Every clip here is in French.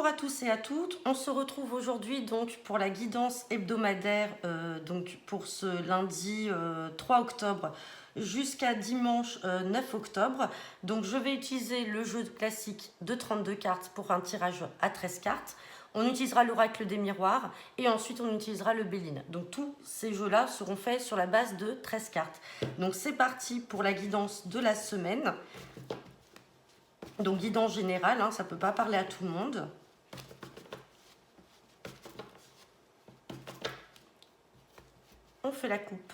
Bonjour à tous et à toutes, on se retrouve aujourd'hui donc pour la guidance hebdomadaire donc pour ce lundi 3 octobre jusqu'à dimanche 9 octobre. Donc je vais utiliser le jeu classique de 32 cartes pour un tirage à 13 cartes. On utilisera l'oracle des miroirs et ensuite on utilisera le Béline. Donc tous ces jeux-là seront faits sur la base de 13 cartes. Donc c'est parti pour la guidance de la semaine. Donc guidance générale, hein, ça ne peut pas parler à tout le monde. On fait la coupe.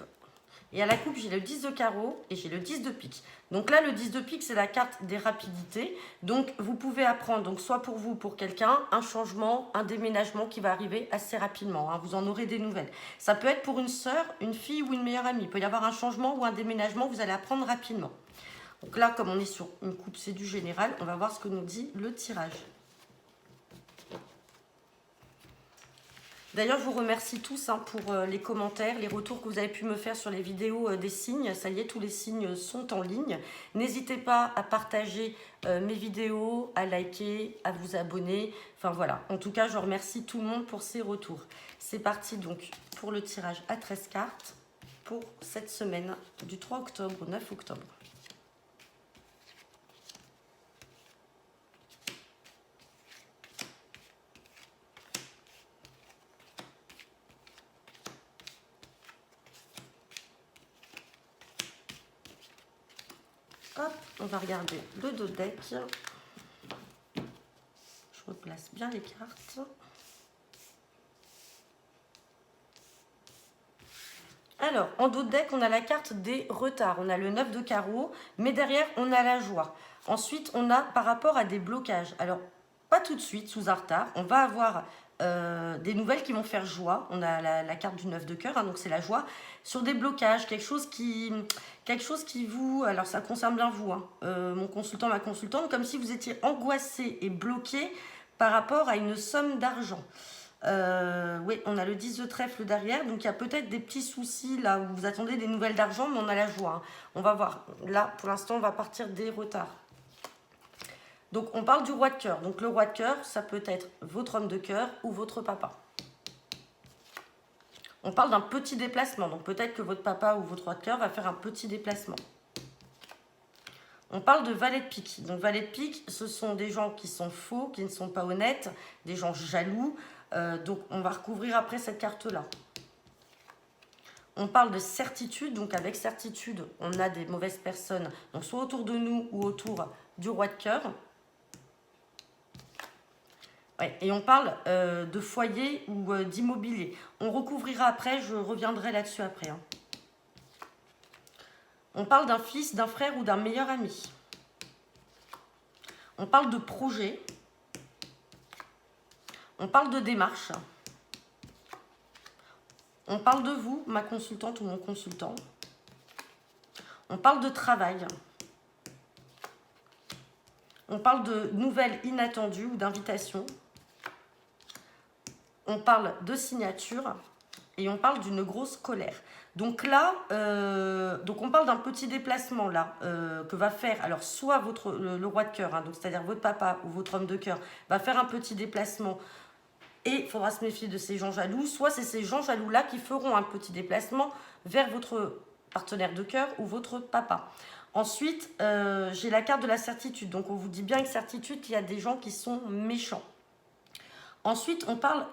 Et à la coupe, j'ai le 10 de carreau et j'ai le 10 de pique. Donc là, le 10 de pique, c'est la carte des rapidités. Donc vous pouvez apprendre, donc soit pour vous, pour quelqu'un, un changement, un déménagement qui va arriver assez rapidement. Hein, vous en aurez des nouvelles. Ça peut être pour une sœur, une fille ou une meilleure amie. Il peut y avoir un changement ou un déménagement, vous allez apprendre rapidement. Donc là, comme on est sur une coupe, c'est du général, on va voir ce que nous dit le tirage. D'ailleurs, je vous remercie tous hein, pour les commentaires, les retours que vous avez pu me faire sur les vidéos des signes. Ça y est, tous les signes sont en ligne. N'hésitez pas à partager mes vidéos, à liker, à vous abonner. Enfin voilà, en tout cas, je remercie tout le monde pour ces retours. C'est parti donc pour le tirage à 13 cartes pour cette semaine du 3 octobre au 9 octobre. Hop, on va regarder le dos de deck. Je replace bien les cartes. Alors, en dos de deck, on a la carte des retards. On a le 9 de carreau, mais derrière, on a la joie. Ensuite, on a par rapport à des blocages. Alors, pas tout de suite, sous un retard. On va avoir des nouvelles qui vont faire joie. On a la carte du 9 de cœur, hein, donc c'est la joie. Sur des blocages, quelque chose qui vous... Alors, ça concerne bien vous, hein, mon consultant, ma consultante, comme si vous étiez angoissé et bloqué par rapport à une somme d'argent. Oui, on a le 10 de trèfle derrière, donc il y a peut-être des petits soucis là où vous attendez des nouvelles d'argent, mais on a la joie. Hein. On va voir. Là, pour l'instant, on va partir des retards. Donc, on parle du roi de cœur. Donc, le roi de cœur, ça peut être votre homme de cœur ou votre papa. On parle d'un petit déplacement. Donc, peut-être que votre papa ou votre roi de cœur va faire un petit déplacement. On parle de valet de pique. Donc, valet de pique, ce sont des gens qui sont faux, qui ne sont pas honnêtes, des gens jaloux. Donc, on va recouvrir après cette carte-là. On parle de certitude. Donc, avec certitude, on a des mauvaises personnes. Donc, soit autour de nous ou autour du roi de cœur. Ouais, et on parle de foyer ou d'immobilier. On recouvrira après, je reviendrai là-dessus après. Hein. On parle d'un fils, d'un frère ou d'un meilleur ami. On parle de projet. On parle de démarche. On parle de vous, ma consultante ou mon consultant. On parle de travail. On parle de nouvelles inattendues ou d'invitations. On parle de signature et on parle d'une grosse colère. Donc là, donc on parle d'un petit déplacement là que va faire, alors soit le roi de cœur, hein, donc c'est-à-dire votre papa ou votre homme de cœur, va faire un petit déplacement et il faudra se méfier de ces gens jaloux, soit c'est ces gens jaloux-là qui feront un petit déplacement vers votre partenaire de cœur ou votre papa. Ensuite, j'ai la carte de la certitude, donc on vous dit bien avec certitude qu'il y a des gens qui sont méchants. Ensuite, on parle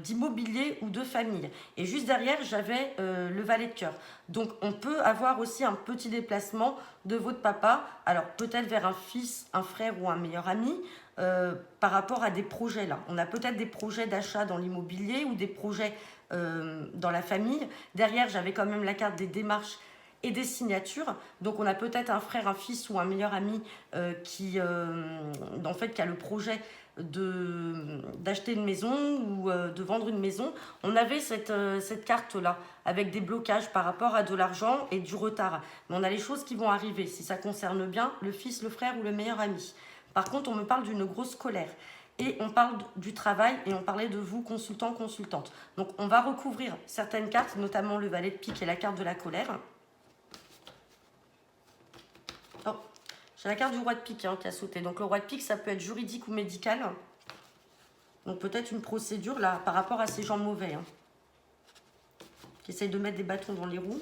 d'immobilier ou de famille. Et juste derrière, j'avais le valet de cœur. Donc, on peut avoir aussi un petit déplacement de votre papa. Alors, peut-être vers un fils, un frère ou un meilleur ami par rapport à des projets là. On a peut-être des projets d'achat dans l'immobilier ou des projets dans la famille. Derrière, j'avais quand même la carte des démarches et des signatures. Donc, on a peut-être un frère, un fils ou un meilleur ami qui a le projet d'acheter une maison ou de vendre une maison. On avait cette carte-là avec des blocages par rapport à de l'argent et du retard. Mais on a les choses qui vont arriver si ça concerne bien le fils, le frère ou le meilleur ami. Par contre, on me parle d'une grosse colère. Et on parle du travail et on parlait de vous, consultant, consultante. Donc, on va recouvrir certaines cartes, notamment le valet de pique et la carte de la colère. Oh, j'ai la carte du roi de pique hein, qui a sauté. Donc, le roi de pique, ça peut être juridique ou médical. Donc peut-être une procédure là par rapport à ces gens mauvais. Hein, qui essayent de mettre des bâtons dans les roues.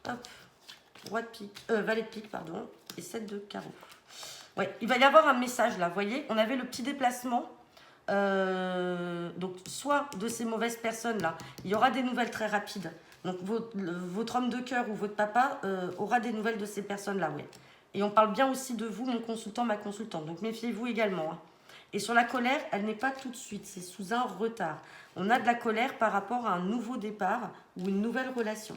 Hop. Roi de pique, valet de pique, pardon. Et 7 de carreau. Ouais, il va y avoir un message là. Vous voyez, on avait le petit déplacement. Donc soit de ces mauvaises personnes là, il y aura des nouvelles très rapides. Donc votre homme de cœur ou votre papa aura des nouvelles de ces personnes là, ouais. Et on parle bien aussi de vous, mon consultant, ma consultante. Donc méfiez-vous également. Hein. Et sur la colère, elle n'est pas tout de suite, c'est sous un retard. On a de la colère par rapport à un nouveau départ ou une nouvelle relation.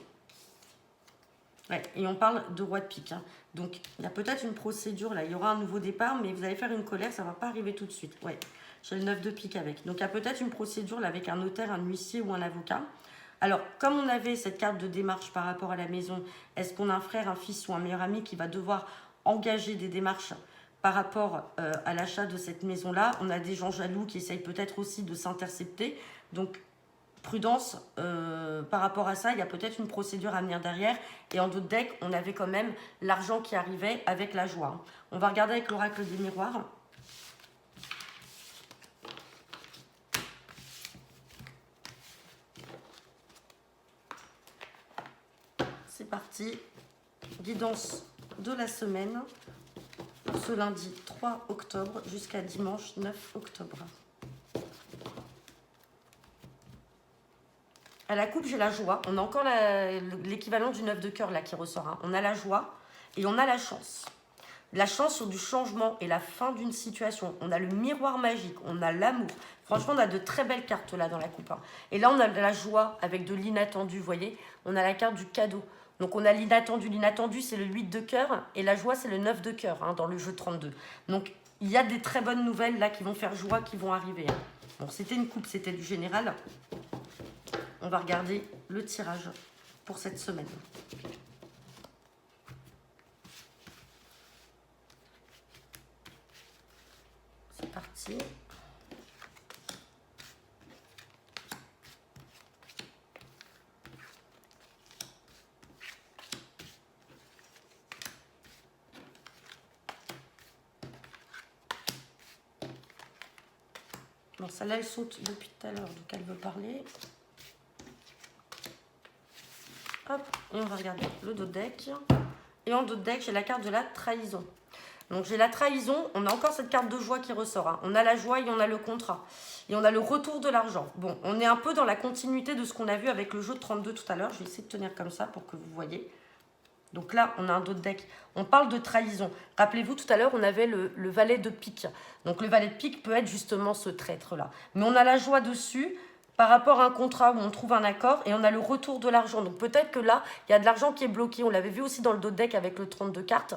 Ouais, et on parle de roi de pique. Hein. Donc il y a peut-être une procédure là, il y aura un nouveau départ, mais vous allez faire une colère, ça ne va pas arriver tout de suite. Ouais. J'ai le 9 de pique avec. Donc, il y a peut-être une procédure là, avec un notaire, un huissier ou un avocat. Alors, comme on avait cette carte de démarche par rapport à la maison, est-ce qu'on a un frère, un fils ou un meilleur ami qui va devoir engager des démarches par rapport à l'achat de cette maison-là? On a des gens jaloux qui essayent peut-être aussi de s'intercepter. Donc, prudence par rapport à ça. Il y a peut-être une procédure à venir derrière. Et en d'autres decks, on avait quand même l'argent qui arrivait avec la joie. On va regarder avec l'oracle des miroirs. C'est parti, guidance de la semaine pour ce lundi 3 octobre jusqu'à dimanche 9 octobre. À la coupe, j'ai la joie. On a encore l'équivalent du 9 de cœur là qui ressort. Hein. On a la joie et on a la chance. La chance sur du changement et la fin d'une situation. On a le miroir magique, on a l'amour. Franchement, on a de très belles cartes là dans la coupe. Hein. Et là, on a de la joie avec de l'inattendu, vous voyez. On a la carte du cadeau. Donc, on a l'inattendu. L'inattendu, c'est le 8 de cœur. Et la joie, c'est le 9 de cœur hein, dans le jeu 32. Donc, il y a des très bonnes nouvelles là qui vont faire joie, qui vont arriver. Hein. Bon, c'était une coupe, c'était du général. On va regarder le tirage pour cette semaine. C'est parti. Bon, celle-là, elle saute depuis tout à l'heure, donc elle veut parler. Hop, et on va regarder le dos deck. Et en dos deck, j'ai la carte de la trahison. Donc j'ai la trahison, on a encore cette carte de joie qui ressort. Hein. On a la joie et on a le contrat. Et on a le retour de l'argent. Bon, on est un peu dans la continuité de ce qu'on a vu avec le jeu de 32 tout à l'heure. Je vais essayer de tenir comme ça pour que vous voyez. Donc là, on a un dos de deck. On parle de trahison. Rappelez-vous, tout à l'heure, on avait le valet de pique. Donc le valet de pique peut être justement ce traître-là. Mais on a la joie dessus par rapport à un contrat où on trouve un accord et on a le retour de l'argent. Donc peut-être que là, il y a de l'argent qui est bloqué. On l'avait vu aussi dans le dos de deck avec le 32 cartes.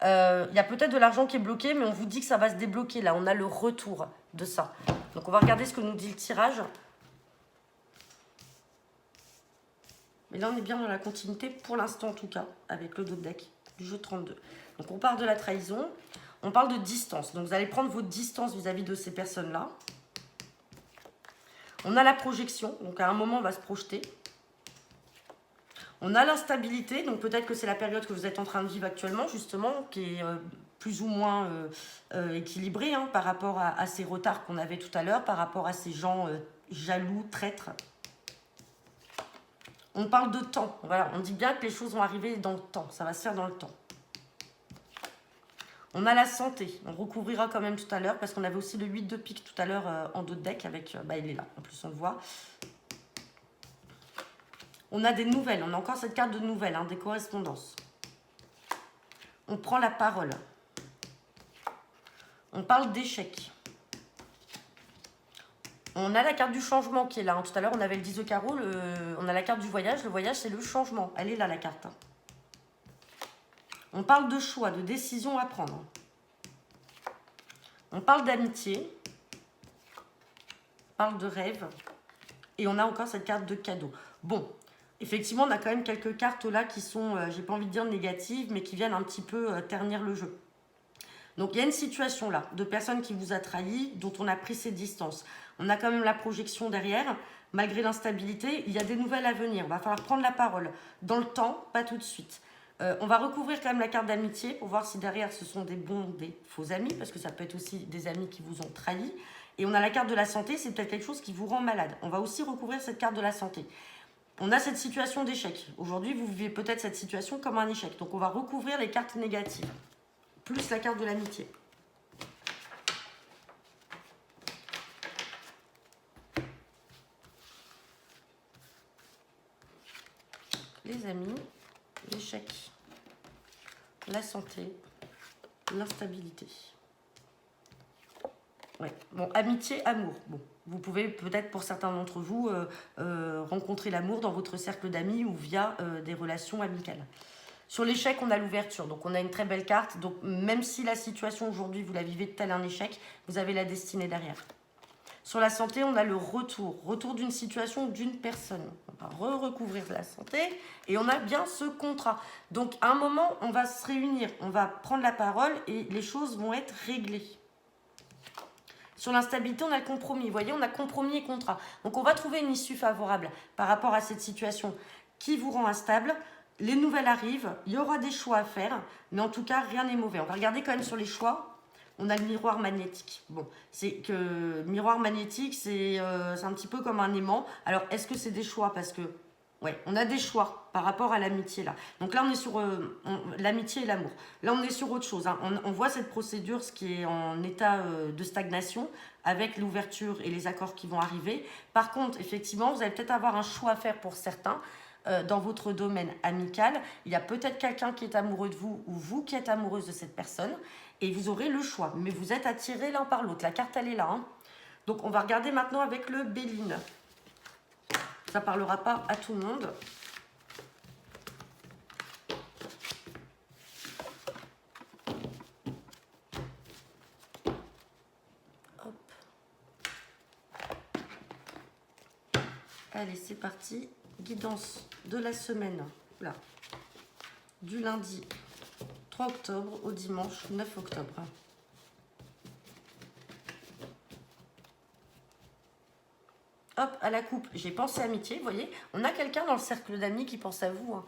Il y a peut-être de l'argent qui est bloqué, mais on vous dit que ça va se débloquer. Là, on a le retour de ça. Donc on va regarder ce que nous dit le tirage. Mais là, on est bien dans la continuité, pour l'instant en tout cas, avec le dos de deck du jeu 32. Donc on parle de la trahison, on parle de distance. Donc vous allez prendre votre distance vis-à-vis de ces personnes-là. On a la projection, donc à un moment, on va se projeter. On a l'instabilité, donc peut-être que c'est la période que vous êtes en train de vivre actuellement, justement, qui est plus ou moins équilibrée hein, par rapport à ces retards qu'on avait tout à l'heure, par rapport à ces gens jaloux, traîtres. On parle de temps, voilà, on dit bien que les choses vont arriver dans le temps, ça va se faire dans le temps. On a la santé, on recouvrira quand même tout à l'heure, parce qu'on avait aussi le 8 de pique tout à l'heure en dos de deck, avec, il est là, en plus on le voit. On a des nouvelles, on a encore cette carte de nouvelles, hein, des correspondances. On prend la parole. On parle d'échec. On a la carte du changement qui est là. Hein. Tout à l'heure, on avait le 10 de carreau, on a la carte du voyage. Le voyage, c'est le changement. Elle est là, la carte. Hein. On parle de choix, de décision à prendre. On parle d'amitié. On parle de rêve. Et on a encore cette carte de cadeau. Bon, effectivement, on a quand même quelques cartes là qui sont, j'ai pas envie de dire négatives, mais qui viennent un petit peu ternir le jeu. Donc, il y a une situation là, de personne qui vous a trahi, dont on a pris ses distances. On a quand même la projection derrière. Malgré l'instabilité, il y a des nouvelles à venir. Il va falloir prendre la parole. Dans le temps, pas tout de suite. On va recouvrir quand même la carte d'amitié pour voir si derrière ce sont des bons ou des faux amis, parce que ça peut être aussi des amis qui vous ont trahi. Et on a la carte de la santé, c'est peut-être quelque chose qui vous rend malade. On va aussi recouvrir cette carte de la santé. On a cette situation d'échec. Aujourd'hui, vous vivez peut-être cette situation comme un échec. Donc on va recouvrir les cartes négatives, plus la carte de l'amitié. Les amis, l'échec, la santé, l'instabilité. Ouais. Bon, amitié, amour. Bon, vous pouvez peut-être pour certains d'entre vous rencontrer l'amour dans votre cercle d'amis ou via des relations amicales. Sur l'échec, on a l'ouverture, donc on a une très belle carte. Donc même si la situation aujourd'hui, vous la vivez tel un échec, vous avez la destinée derrière. Sur la santé, on a le retour d'une situation, d'une personne. On va recouvrir la santé et on a bien ce contrat. Donc à un moment, on va se réunir, on va prendre la parole et les choses vont être réglées. Sur l'instabilité, on a le compromis. Vous voyez, on a compromis et contrat. Donc on va trouver une issue favorable par rapport à cette situation qui vous rend instable. Les nouvelles arrivent, il y aura des choix à faire, mais en tout cas, rien n'est mauvais. On va regarder quand même sur les choix. On a le miroir magnétique. Bon, c'est que miroir magnétique, c'est un petit peu comme un aimant. Alors, est-ce que c'est des choix? Parce que, ouais, on a des choix par rapport à l'amitié là. Donc là, on est sur l'amitié et l'amour. Là, on est sur autre chose. Hein. On voit cette procédure, ce qui est en état de stagnation, avec l'ouverture et les accords qui vont arriver. Par contre, effectivement, vous allez peut-être avoir un choix à faire pour certains. Dans votre domaine amical, il y a peut-être quelqu'un qui est amoureux de vous ou vous qui êtes amoureuse de cette personne et vous aurez le choix. Mais vous êtes attirés l'un par l'autre. La carte, elle est là. Hein. Donc, on va regarder maintenant avec le Béline. Ça ne parlera pas à tout le monde. Hop. Allez, c'est parti. Guidance de la semaine. Là. Du lundi 3 octobre au dimanche 9 octobre. Hop, à la coupe, j'ai pensé amitié, vous voyez. On a quelqu'un dans le cercle d'amis qui pense à vous. Hein.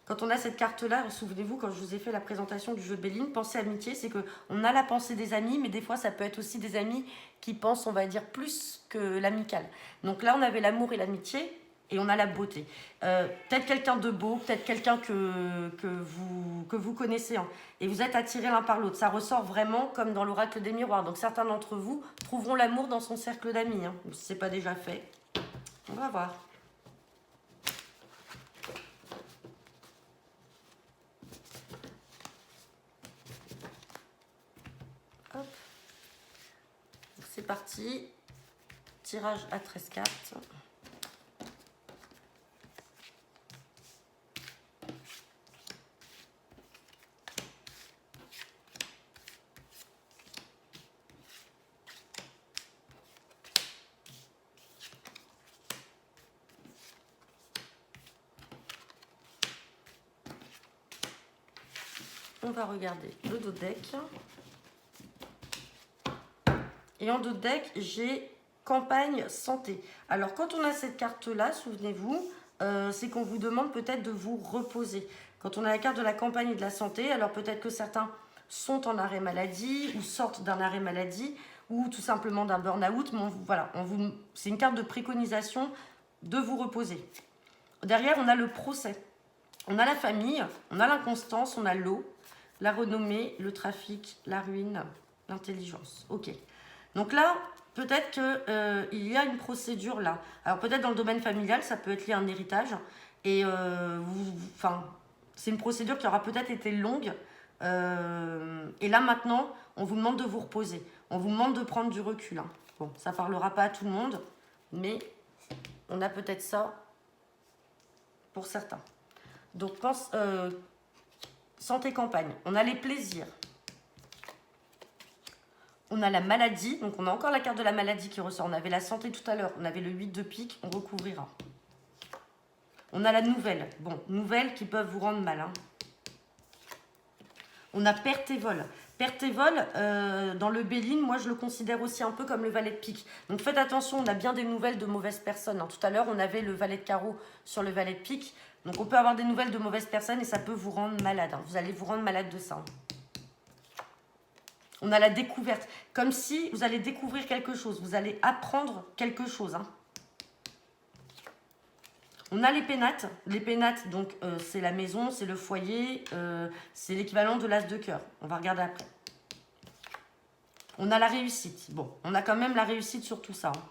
Quand on a cette carte-là, souvenez-vous, quand je vous ai fait la présentation du jeu de Béline, pensée amitié, c'est qu'on a la pensée des amis, mais des fois, ça peut être aussi des amis qui pensent, on va dire, plus que l'amical. Donc là, on avait l'amour et l'amitié. Et on a la beauté. Peut-être quelqu'un de beau, peut-être quelqu'un que vous connaissez. Hein, et vous êtes attirés l'un par l'autre. Ça ressort vraiment comme dans l'oracle des miroirs. Donc certains d'entre vous trouveront l'amour dans son cercle d'amis. Hein, si ce n'est pas déjà fait. On va voir. Hop. C'est parti. Tirage à 13 cartes. On va regarder le dos de deck. Et en dos de deck, j'ai campagne santé. Alors, quand on a cette carte-là, souvenez-vous, c'est qu'on vous demande peut-être de vous reposer. Quand on a la carte de la campagne et de la santé, alors peut-être que certains sont en arrêt maladie ou sortent d'un arrêt maladie ou tout simplement d'un burn-out. Mais voilà, c'est une carte de préconisation de vous reposer. Derrière, on a le procès. On a la famille, on a l'inconstance, on a l'eau, la renommée, le trafic, la ruine, l'intelligence. Ok. Donc là, peut-être qu'il y a une procédure là. Alors peut-être dans le domaine familial, ça peut être lié à un héritage. Et c'est une procédure qui aura peut-être été longue. Et là maintenant, on vous demande de vous reposer. On vous demande de prendre du recul. Hein. Bon, ça ne parlera pas à tout le monde, mais on a peut-être ça pour certains. Donc santé campagne, on a les plaisirs. On a la maladie, donc on a encore la carte de la maladie qui ressort. On avait la santé tout à l'heure, on avait le 8 de pique, on recouvrira. On a la nouvelle, bon, nouvelles qui peuvent vous rendre mal. Hein. On a perte et vol. Perte et vol, dans le Béline, moi je le considère aussi un peu comme le valet de pique. Donc faites attention, on a bien des nouvelles de mauvaises personnes. Hein. Tout à l'heure, on avait le valet de carreau sur le valet de pique. Donc on peut avoir des nouvelles de mauvaises personnes et ça peut vous rendre malade. Hein. Vous allez vous rendre malade de ça. Hein. On a la découverte, comme si vous allez découvrir quelque chose. Vous allez apprendre quelque chose. Hein. On a les pénates. Les pénates, donc c'est la maison, c'est le foyer, c'est l'équivalent de l'as de cœur. On va regarder après. On a la réussite. Bon, on a quand même la réussite sur tout ça. Hein.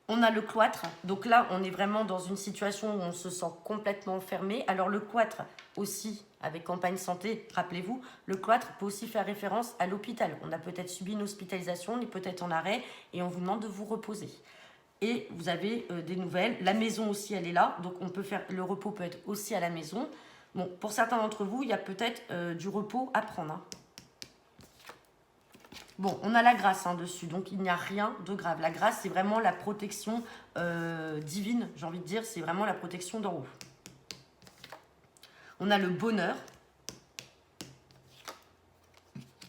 On a le cloître. Donc là, on est vraiment dans une situation où on se sent complètement enfermé. Alors le cloître aussi, avec campagne santé, rappelez-vous, le cloître peut aussi faire référence à l'hôpital. On a peut-être subi une hospitalisation, on est peut-être en arrêt et on vous demande de vous reposer. Et vous avez des nouvelles. La maison aussi, elle est là. Donc on peut faire, le repos peut être aussi à la maison. Bon, pour certains d'entre vous, il y a peut-être du repos à prendre. Hein. Bon, on a la grâce hein, dessus, donc il n'y a rien de grave. La grâce, c'est vraiment la protection divine, j'ai envie de dire, c'est vraiment la protection d'en haut. On a le bonheur.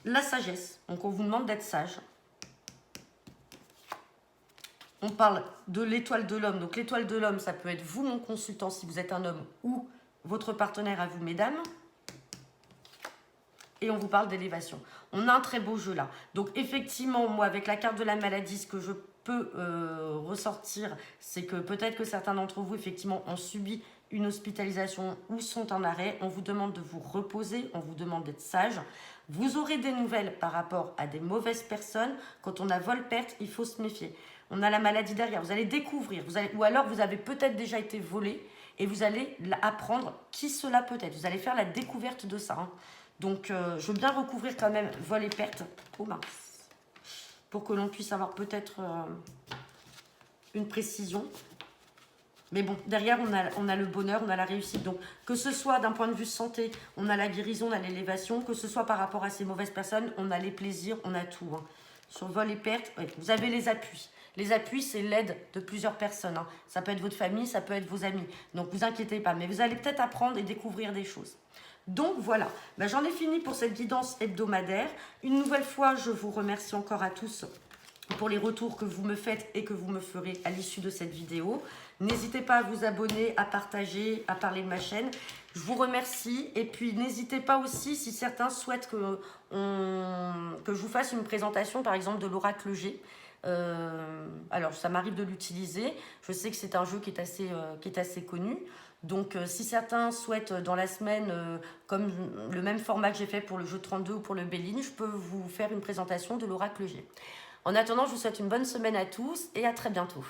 La sagesse, donc on vous demande d'être sage. On parle de l'étoile de l'homme, donc l'étoile de l'homme, ça peut être vous, mon consultant, si vous êtes un homme, ou votre partenaire à vous, mesdames. Et on vous parle d'élévation. On a un très beau jeu là. Donc effectivement, moi avec la carte de la maladie, ce que je peux ressortir, c'est que peut-être que certains d'entre vous effectivement ont subi une hospitalisation ou sont en arrêt. On vous demande de vous reposer, on vous demande d'être sage. Vous aurez des nouvelles par rapport à des mauvaises personnes. Quand on a vol-perte, il faut se méfier. On a la maladie derrière. Vous allez découvrir, ou alors vous avez peut-être déjà été volé et vous allez apprendre qui cela peut être. Vous allez faire la découverte de ça. Hein. Donc, je veux bien recouvrir quand même vol et perte. Oh mince. Pour que l'on puisse avoir peut-être une précision. Mais bon, derrière, on a le bonheur, on a la réussite. Donc, que ce soit d'un point de vue santé, on a la guérison, on a l'élévation. Que ce soit par rapport à ces mauvaises personnes, on a les plaisirs, on a tout. Hein. Sur vol et perte, ouais, vous avez les appuis. Les appuis, c'est l'aide de plusieurs personnes. Hein. Ça peut être votre famille, ça peut être vos amis. Donc, vous inquiétez pas. Mais vous allez peut-être apprendre et découvrir des choses. Donc voilà, ben, j'en ai fini pour cette guidance hebdomadaire. Une nouvelle fois, je vous remercie encore à tous pour les retours que vous me faites et que vous me ferez à l'issue de cette vidéo. N'hésitez pas à vous abonner, à partager, à parler de ma chaîne. Je vous remercie. Et puis n'hésitez pas aussi, si certains souhaitent que je vous fasse une présentation, par exemple, de l'oracle G. Alors, ça m'arrive de l'utiliser. Je sais que c'est un jeu qui est assez connu. Donc, si certains souhaitent dans la semaine, comme le même format que j'ai fait pour le jeu 32 ou pour le Béline, je peux vous faire une présentation de l'oracle G. En attendant, je vous souhaite une bonne semaine à tous et à très bientôt.